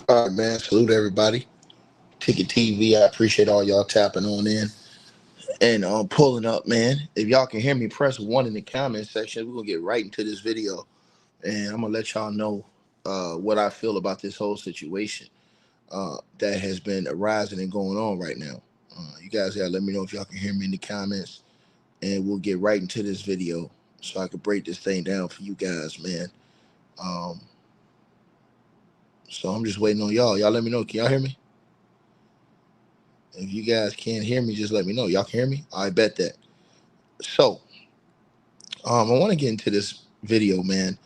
All right, man. Salute everybody. Ticket TV. I appreciate all y'all tapping on in and pulling up, man. If y'all can hear me, press one in the comment section. We're gonna get right into this video, and I'm gonna let y'all know what I feel about this whole situation that has been arising and going on right now. You guys gotta let me know if y'all can hear me in the comments, and we'll get right into this video so I can break this thing down for you guys, man. Um, so I'm just waiting on y'all. Y'all let me know. Can y'all hear me? If you guys can't hear me, just let me know. Y'all can hear me? I bet that. So, I want to get into this video, man.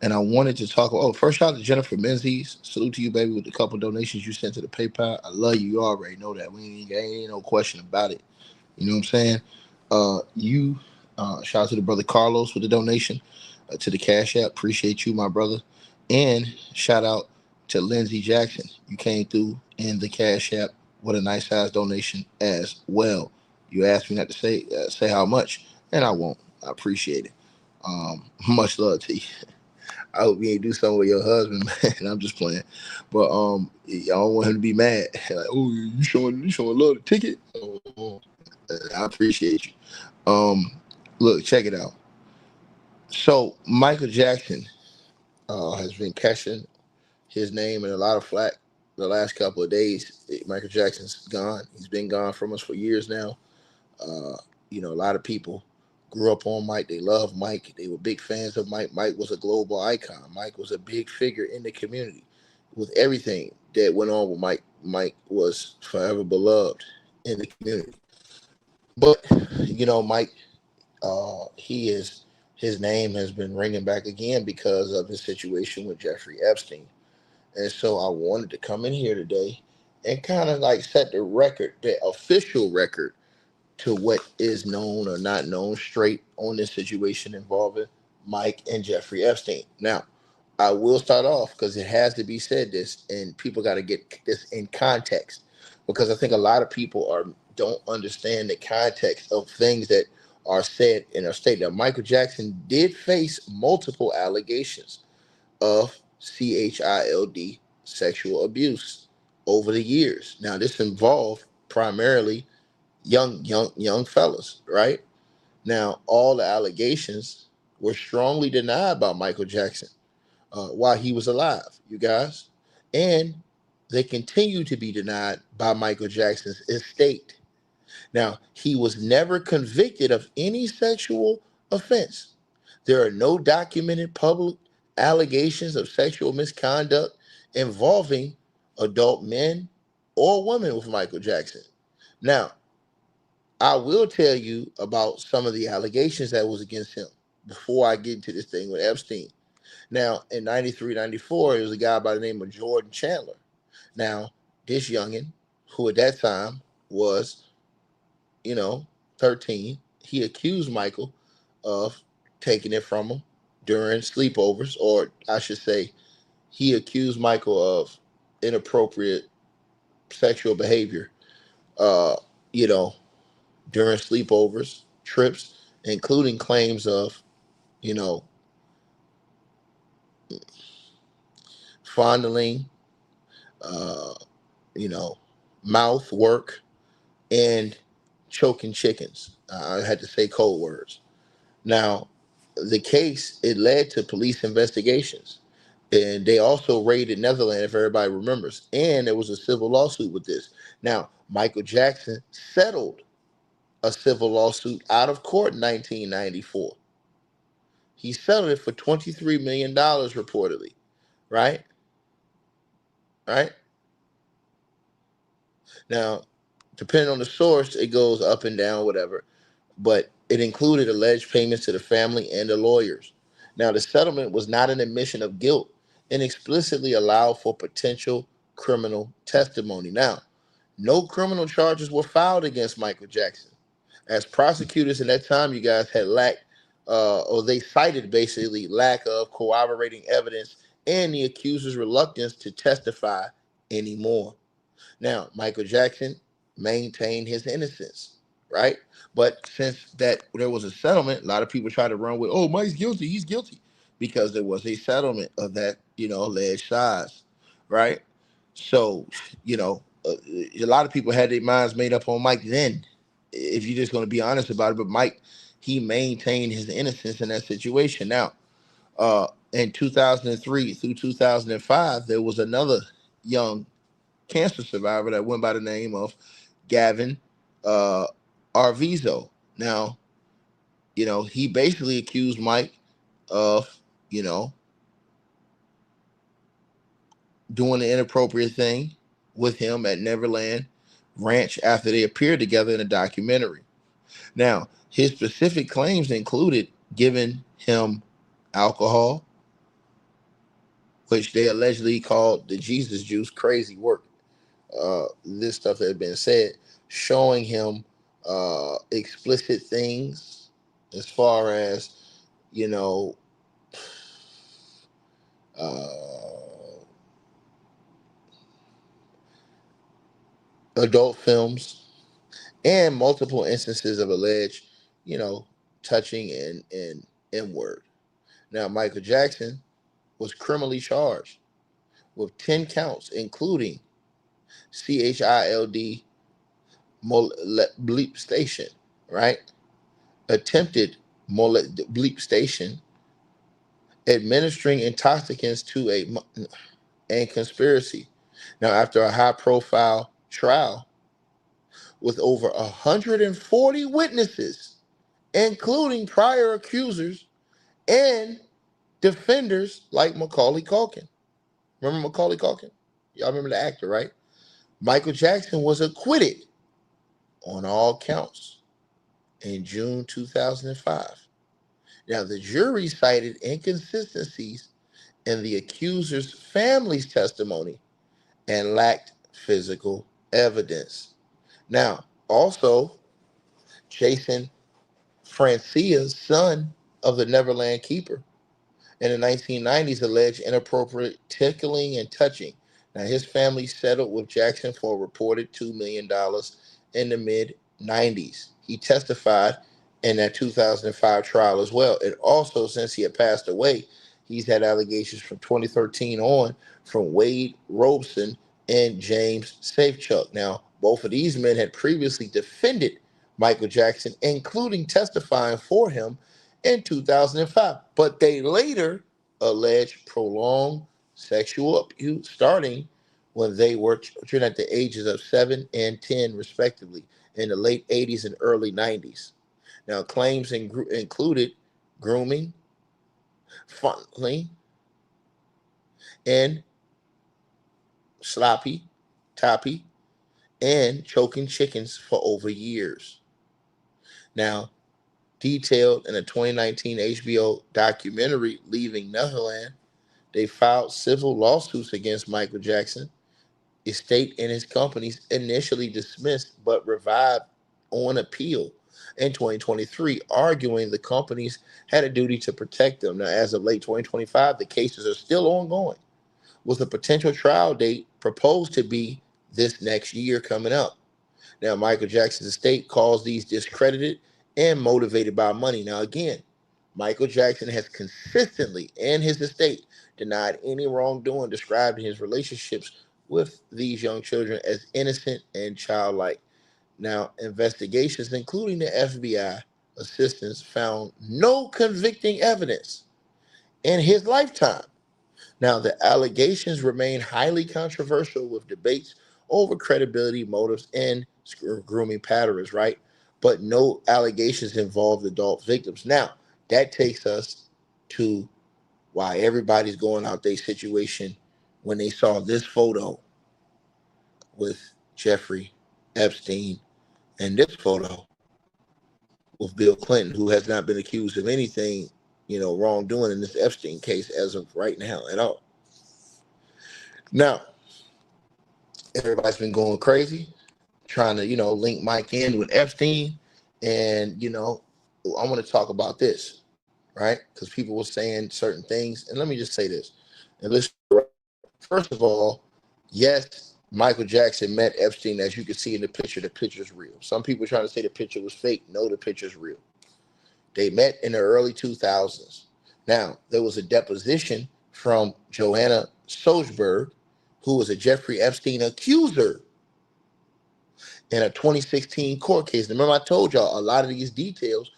And I wanted to talk. Oh, first shout out to Jennifer Menzies. Salute to you, baby, with the couple donations you sent to the PayPal. I love you. You already know that. Ain't no question about it. You know what I'm saying? Shout out to the brother Carlos with the donation to the Cash App. Appreciate you, my brother. And shout out to Lindsey Jackson. You came through in the Cash App with a nice size donation as well. You asked me not to say how much, and I won't. I appreciate it. Much love to you. I hope you ain't do something with your husband, man. I'm just playing, but I don't want him to be mad. Like, oh, you showing love the ticket. Oh, I appreciate you. Um, Look, check it out. So Michael Jackson has been catching his name in a lot of flack the last couple of days. Michael Jackson's gone. He's been gone from us for years now. Uh, a lot of people grew up on Mike. They love Mike. They were big fans of Mike. Mike was a global icon. Mike was a big figure in the community. With everything that went on with Mike, Mike was forever beloved in the community. But Mike, his name has been ringing back again because of his situation with Jeffrey Epstein. And so I wanted to come in here today and kind of like set the record, the official record, to what is known or not known straight on this situation involving Mike and Jeffrey Epstein. Now, I will start off because it has to be said this, and people got to get this in context because I think a lot of people don't understand the context of things that are said in a state. Now, Michael Jackson did face multiple allegations of child sexual abuse over the years. Now, this involved primarily young fellas, right? Now, all the allegations were strongly denied by Michael Jackson while he was alive, you guys, and they continue to be denied by Michael Jackson's estate. Now, he was never convicted of any sexual offense. There are no documented public allegations of sexual misconduct involving adult men or women with Michael Jackson. Now, I will tell you about some of the allegations that was against him before I get into this thing with Epstein. Now, in 93, 94, there was a guy by the name of Jordan Chandler. Now, this youngin, who at that time was, you know, 13, he accused Michael of taking it from him during sleepovers, or I should say, he accused Michael of inappropriate sexual behavior, uh, you know, during sleepovers, trips, including claims of, you know, fondling, uh, you know, mouth work, and choking chickens. I had to say code words. Now, the case, it led to police investigations. And they also raided Netherlands, if everybody remembers. And there was a civil lawsuit with this. Now, Michael Jackson settled a civil lawsuit out of court in 1994. He settled it for $23 million reportedly, right? Right? Now, depending on the source, it goes up and down, whatever. But it included alleged payments to the family and the lawyers. Now, the settlement was not an admission of guilt and explicitly allowed for potential criminal testimony. Now, no criminal charges were filed against Michael Jackson, as prosecutors in that time, you guys had lacked, or they cited basically lack of corroborating evidence and the accuser's reluctance to testify anymore. Now, Michael Jackson maintained his innocence, right? But since that there was a settlement, a lot of people try to run with, oh, Mike's guilty, he's guilty, because there was a settlement of that, alleged size, right? So, a lot of people had their minds made up on Mike then, if you're just going to be honest about it. But Mike, he maintained his innocence in that situation. Now, in 2003 through 2005, there was another young cancer survivor that went by the name of Gavin uh, Arvizo. Now, he basically accused Mike of, you know, doing the inappropriate thing with him at Neverland Ranch after they appeared together in a documentary. Now, his specific claims included giving him alcohol, which they allegedly called the Jesus juice, crazy work. This stuff had been said, showing him explicit things as far as, you know, uh, adult films, and multiple instances of alleged, you know, touching and N word. Now, Michael Jackson was criminally charged with 10 counts, including CHILD bleep station, right? Attempted bleep station, administering intoxicants to and conspiracy. Now, after a high profile trial with over 140 witnesses, including prior accusers and defenders like Macaulay Culkin. Remember Macaulay Culkin? Y'all remember the actor, right? Michael Jackson was acquitted on all counts in June 2005. Now, the jury cited inconsistencies in the accuser's family's testimony and lacked physical evidence. Now, also, Jason Francia's son of the Neverland Keeper in the 1990s alleged inappropriate tickling and touching. Now, his family settled with Jackson for a reported $2 million dollars in the mid 90s. He testified in that 2005 trial as well. And also, since he had passed away, he's had allegations from 2013 on from Wade Robeson and James Safechuck. Now, both of these men had previously defended Michael Jackson, including testifying for him in 2005. But they later alleged prolonged sexual abuse starting when they were children at the ages of 7 and 10, respectively, in the late 80s and early 90s. Now, claims included grooming, fondling, and sloppy, toppy, and choking chickens for over years. Now, detailed in a 2019 HBO documentary, Leaving Neverland, they filed civil lawsuits against Michael Jackson. Estate and his companies initially dismissed but revived on appeal in 2023, arguing the companies had a duty to protect them. Now, as of late 2025, the cases are still ongoing, with a potential trial date proposed to be this next year coming up. Now, Michael Jackson's estate calls these discredited and motivated by money. Now, again, Michael Jackson has consistently, and his estate, denied any wrongdoing, describing his relationships with these young children as innocent and childlike. Now, investigations, including the FBI assistance, found no convicting evidence in his lifetime. Now, the allegations remain highly controversial with debates over credibility, motives, and grooming patterns, right? But no allegations involved adult victims. Now, that takes us to why everybody's going out their situation when they saw this photo with Jeffrey Epstein and this photo with Bill Clinton, who has not been accused of anything, wrongdoing in this Epstein case as of right now at all. Now, everybody's been going crazy, trying to, link Mike in with Epstein. And, I want to talk about this, right? Because people were saying certain things. And let me just say this. And listen, first of all, yes, Michael Jackson met Epstein, as you can see in the picture. The picture's real. Some people trying to say the picture was fake. No, the picture's real. They met in the early 2000s. Now, there was a deposition from Joanna Sojberg who was a Jeffrey Epstein accuser in a 2016 court case. And remember, I told y'all a lot of these details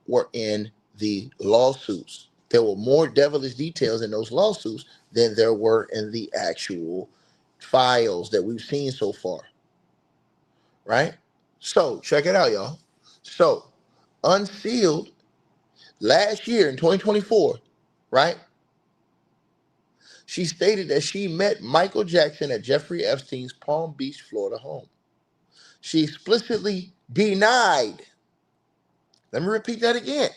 were in the lawsuits. There were more devilish details in those lawsuits than there were in the actual files that we've seen so far, right? So check it out, y'all. So unsealed last year in 2024, right? She stated that she met Michael Jackson at Jeffrey Epstein's Palm Beach, Florida home. She explicitly denied. Let me repeat that again.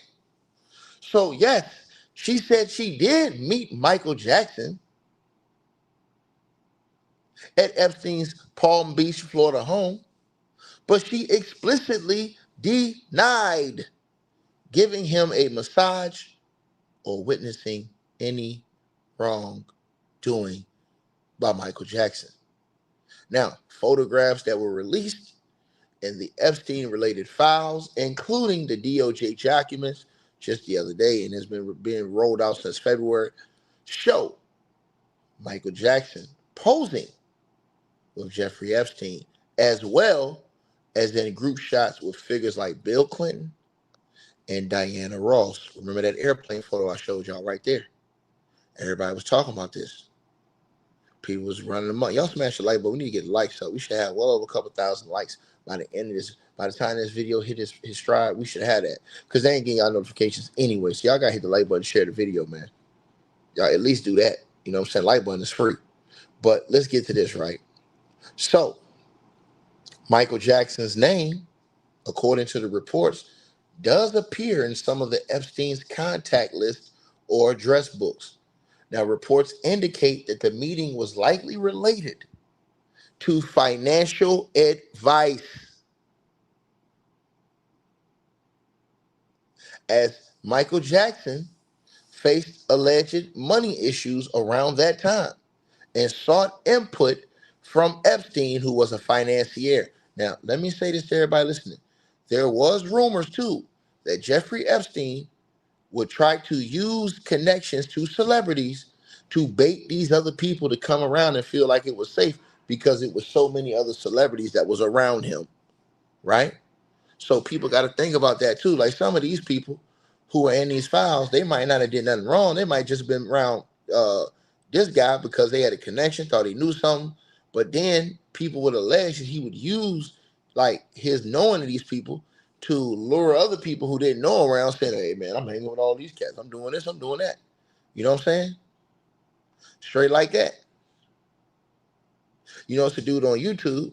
So, yes, she said she did meet Michael Jackson at Epstein's Palm Beach, Florida home, but she explicitly denied giving him a massage or witnessing any wrongdoing by Michael Jackson. Now, photographs that were released in the Epstein related files, including the DOJ documents just the other day, and has been being rolled out since February, show Michael Jackson posing with Jeffrey Epstein, as well as in group shots with figures like Bill Clinton and Diana Ross. Remember that airplane photo I showed y'all right there? Everybody was talking about this. People was running them up. Y'all smash the like, but we need to get likes up. We should have well over a couple thousand likes by the end of this. By the time this video hit his stride, we should have that. Because they ain't getting y'all notifications anyway. So y'all got to hit the like button, share the video, man. Y'all at least do that. You know what I'm saying? Like button is free. But let's get to this, right? So, Michael Jackson's name, according to the reports, does appear in some of the Epstein's contact list or address books. Now, reports indicate that the meeting was likely related to financial advice, as Michael Jackson faced alleged money issues around that time and sought input from Epstein, who was a financier. Now, let me say this to everybody listening. There was rumors, too, that Jeffrey Epstein would try to use connections to celebrities to bait these other people to come around and feel like it was safe because it was so many other celebrities that was around him, right? So people got to think about that too. Like some of these people who are in these files, they might not have did nothing wrong. They might just been around this guy because they had a connection, thought he knew something. But then people would allege that he would use like his knowing of these people to lure other people who didn't know around, saying, "Hey man, I'm hanging with all these cats. I'm doing this. I'm doing that." You know what I'm saying? Straight like that. You know, it's a dude on YouTube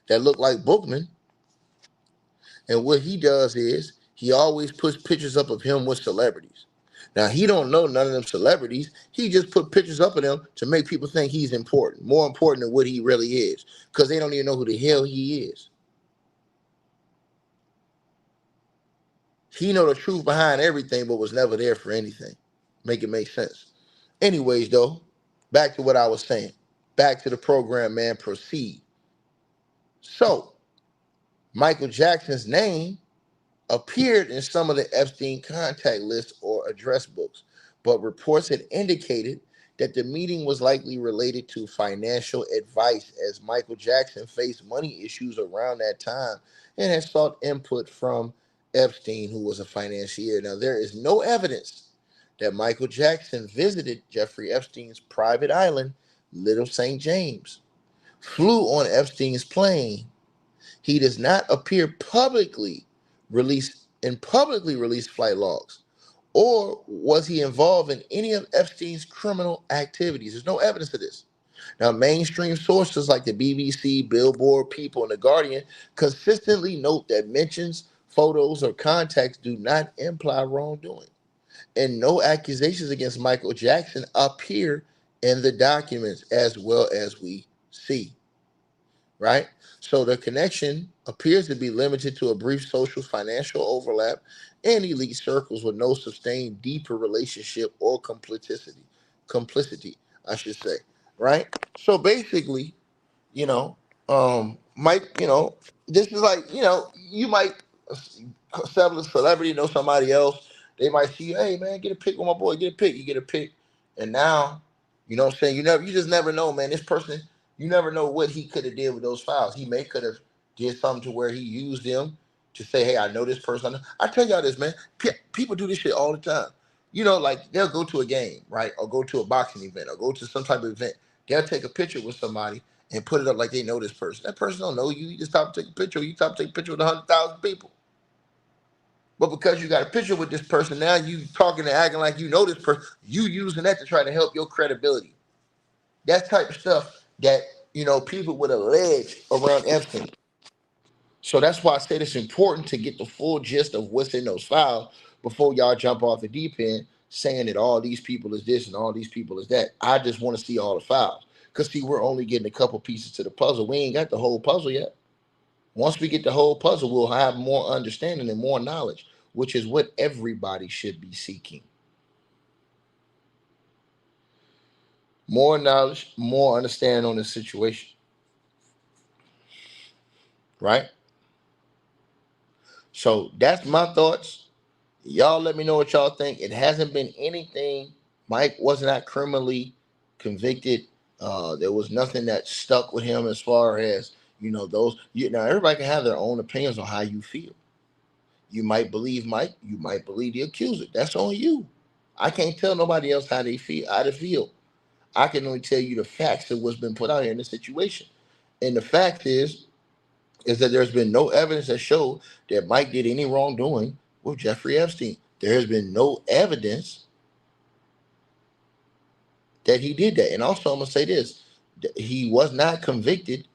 that looked like Bookman. And what he does is he always puts pictures up of him with celebrities. Now he don't know none of them celebrities. He just put pictures up of them to make people think he's important, more important than what he really is, because they don't even know who the hell he is. He know the truth behind everything, but was never there for anything. Make it make sense. Anyways, though, back to what I was saying. Back to the program, man. Proceed. So, Michael Jackson's name appeared in some of the Epstein contact lists or address books, but reports had indicated that the meeting was likely related to financial advice, as Michael Jackson faced money issues around that time and had sought input from Epstein, who was a financier. Now, there is no evidence that Michael Jackson visited Jeffrey Epstein's private island, Little St. James, flew on Epstein's plane. He does not appear publicly released flight logs, or was he involved in any of Epstein's criminal activities? There's no evidence of this. Now, mainstream sources like the BBC, Billboard, People, and The Guardian consistently note that mentions, photos, or contacts do not imply wrongdoing, and no accusations against Michael Jackson appear in the documents, as well as we see, right? So the connection appears to be limited to a brief social financial overlap in elite circles with no sustained deeper relationship or complicity, I should say, right? So basically, you know, Mike, this is like, you might settle a celebrity, know somebody else. They might see you, hey man, get a pic with my boy, get a pic, you get a pic, and now You know what I'm saying? You just never know, man. This person, you never know what he could have did with those files. He may could have did something to where he used them to say, hey, I know this person. I tell y'all this, man. People do this shit all the time. You know, like they'll go to a game, right? Or go to a boxing event or go to some type of event. They'll take a picture with somebody and put it up like they know this person. That person don't know you. You just stop to take a picture. You stop to take a picture with 100,000 people. But because you got a picture with this person, now you talking and acting like you know this person, you using that to try to help your credibility. That type of stuff that, people would allege around Epstein. So that's why I said it's important to get the full gist of what's in those files before y'all jump off the deep end saying that all these people is this and all these people is that. I just want to see all the files. Because, see, we're only getting a couple pieces to the puzzle. We ain't got the whole puzzle yet. Once we get the whole puzzle, we'll have more understanding and more knowledge, which is what everybody should be seeking. More knowledge, more understanding on the situation. Right? So that's my thoughts. Y'all let me know what y'all think. It hasn't been anything. Mike was not criminally convicted. There was nothing that stuck with him as far as, now everybody can have their own opinions on how you feel. You might believe Mike, you might believe the accuser. That's on you. I can't tell nobody else how they feel, how to feel. I can only tell you the facts of what's been put out here in the situation. And the fact is that there's been no evidence that showed that Mike did any wrongdoing with Jeffrey Epstein. There has been no evidence that he did that. And also, I'm going to say this. He was not convicted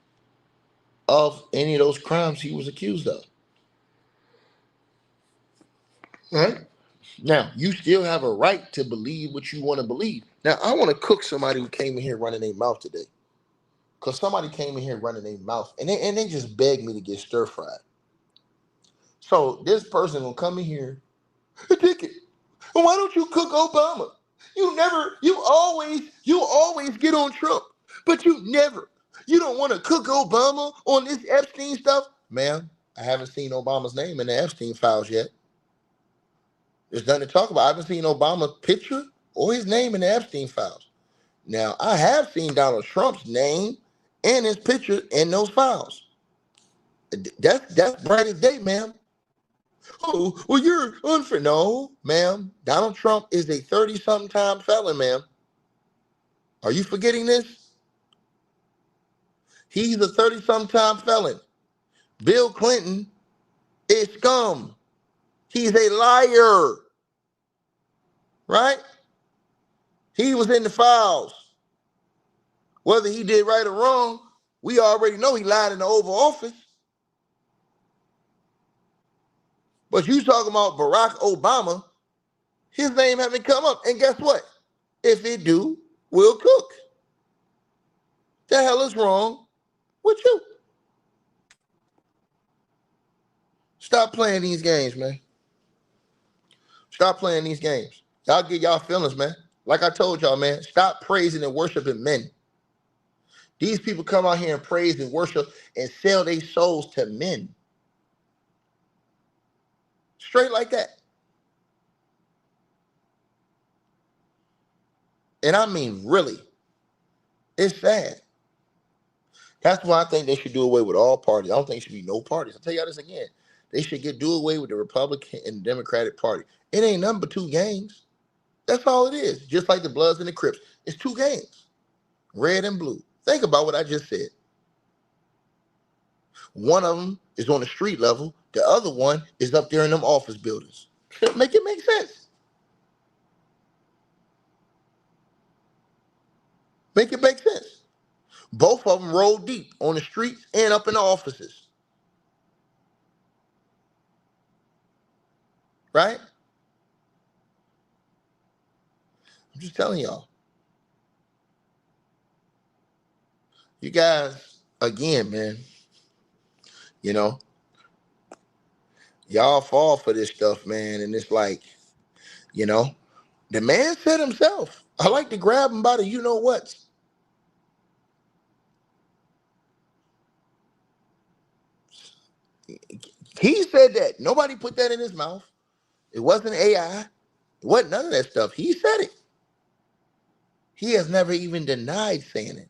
of any of those crimes he was accused of. Right? Now, you still have a right to believe what you want to believe. Now, I want to cook somebody who came in here running their mouth today. Because somebody came in here running their mouth, and they just begged me to get stir-fried. So this person will come in here, Dick, why don't you cook Obama? You always get on Trump, but you don't want to cook Obama on this Epstein stuff. Ma'am, I haven't seen Obama's name in the Epstein files yet. There's nothing to talk about. I haven't seen Obama's picture or his name in the Epstein files. Now, I have seen Donald Trump's name and his picture in those files. That's bright as day, ma'am. Oh, well, you're unfair. No, ma'am. Donald Trump is a 30-something time felon, ma'am. Are you forgetting this? He's a 30-something time felon. Bill Clinton is scum. He's a liar. Right? He was in the files. Whether he did right or wrong, we already know he lied in the Oval Office. But you talking about Barack Obama, his name haven't come up. And guess what? If it do, we'll cook. The hell is wrong with you? Stop playing these games, man. Stop playing these games. Y'all get y'all feelings, man. Like I told y'all, man, stop praising and worshiping men. These people come out here and praise and worship and sell their souls to men. Straight like that. And I mean, really. It's sad. That's why I think they should do away with all parties. I don't think there should be no parties. I'll tell y'all this again. They should do away with the Republican and Democratic Party. It ain't nothing but two gangs. That's all it is. Just like the Bloods and the Crips. It's two gangs. Red and blue. Think about what I just said. One of them is on the street level. The other one is up there in them office buildings. Make it make sense. Make it make sense. Both of them roll deep on the streets and up in the offices. Right? I'm just telling y'all. You guys, again, man, y'all fall for this stuff, man. And it's like, the man said himself, I like to grab him by the you-know-whats. He said that. Nobody put that in his mouth. It wasn't AI. It wasn't none of that stuff. He said it. He has never even denied saying it.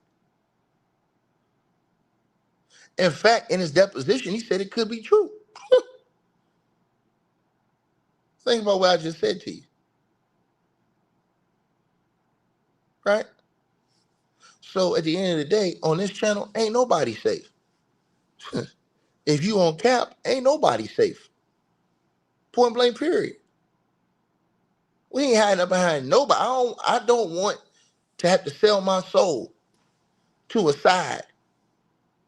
In fact, in his deposition, he said it could be true. Think about what I just said to you, right? So at the end of the day, on this channel, ain't nobody safe. If you on cap, ain't nobody safe. Point blank, period. We ain't hiding up behind nobody. I don't want to have to sell my soul to a side.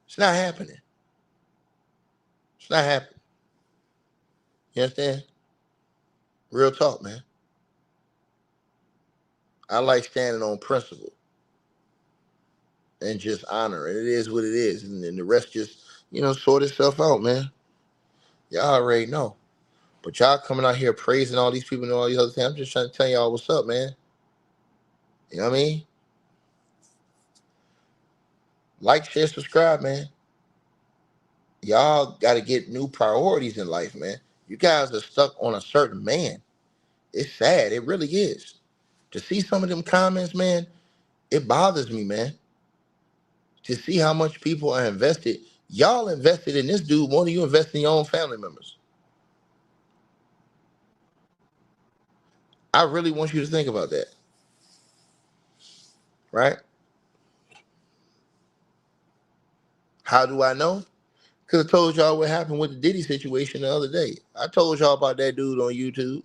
It's not happening. It's not happening. You understand? Real talk, man. I like standing on principle and just honor. And it is what it is. And then the rest just, sort itself out, man. Y'all already know. But y'all coming out here praising all these people and all these other things. I'm just trying to tell y'all what's up, man. You know what I mean? Like, share, subscribe, man. Y'all got to get new priorities in life, man. You guys are stuck on a certain man. It's sad. It really is. To see some of them comments, man, it bothers me, man. To see how much people are invested. Y'all invested in this dude more than you invest in your own family members. I really want you to think about that. Right? How do I know? Because I told y'all what happened with the Diddy situation the other day. I told y'all about that dude on YouTube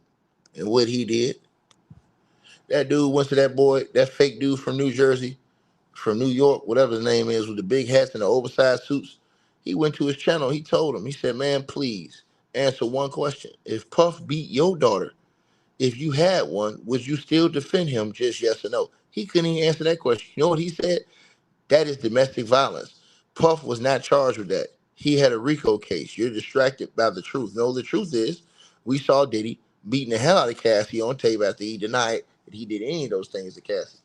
and what he did. That dude went to that fake dude from New Jersey, from New York, whatever his name is, with the big hats and the oversized suits. He went to his channel. He told him, he said, man, please answer one question. If Puff beat your daughter, if you had one, would you still defend him? Just yes or no. He couldn't even answer that question. You know what he said? That is domestic violence. Puff was not charged with that. He had a RICO case. You're distracted by the truth. No, the truth is, we saw Diddy beating the hell out of Cassie on tape after he denied that he did any of those things to Cassie.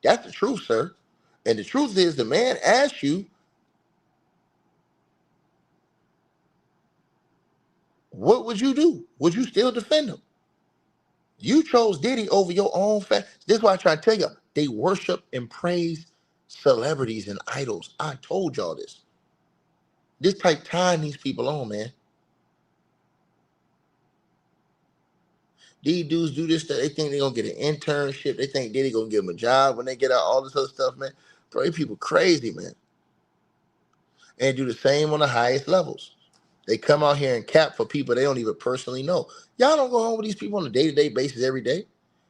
That's the truth, sir. And the truth is, the man asked you, what would you do? Would you still defend him? You chose Diddy over your own family. This is why I try to tell you, they worship and praise celebrities and idols. I told y'all this. This type tying these people on, man. These dudes do this stuff. They think they're going to get an internship. They think Diddy going to give them a job when they get out, all this other stuff, man. Bro, these people crazy, man. And do the same on the highest levels. They come out here and cap for people they don't even personally know. Y'all don't go home with these people on a day-to-day basis every day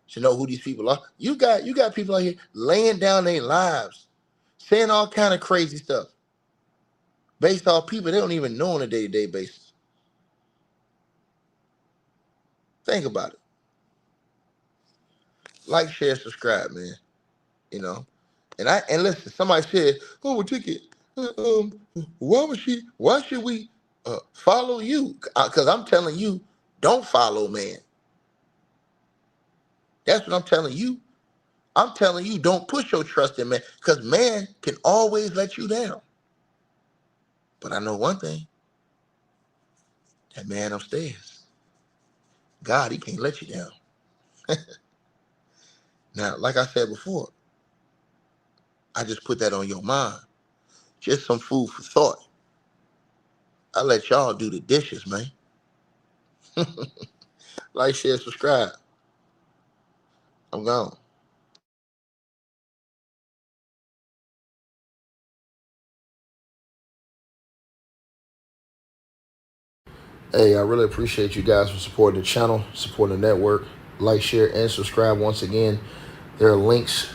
to know who these people are. You got people out here laying down their lives, saying all kind of crazy stuff based off people they don't even know on a day-to-day basis. Think about it. Like, share, subscribe, man. You know. And listen, somebody said, "Oh, well, Ticket, why should we follow you?" Because I'm telling you, don't follow man. That's what I'm telling you. I'm telling you, don't put your trust in man, because man can always let you down. But I know one thing: that man upstairs, God, he can't let you down. Now, like I said before, I just put that on your mind. Just some food for thought. I let y'all do the dishes, man. Like, share, subscribe. I'm gone. Hey, I really appreciate you guys for supporting the channel, supporting the network. Like, share, and subscribe once again. There are links.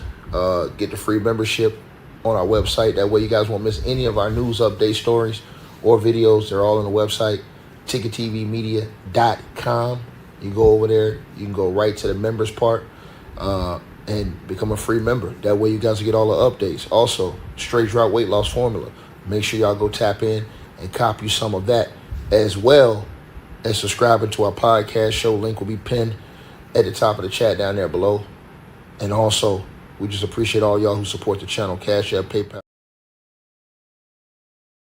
Get the free membership on our website. That way you guys won't miss any of our news update stories or videos. They're all on the website, ticketvmedia.com. You go over there. You can go right to the members part and become a free member. That way you guys will get all the updates. Also, straight drought weight loss formula. Make sure y'all go tap in and copy some of that, as well as subscribing to our podcast show. Link will be pinned at the top of the chat down there below. And also, we just appreciate all y'all who support the channel. Cash App, PayPal.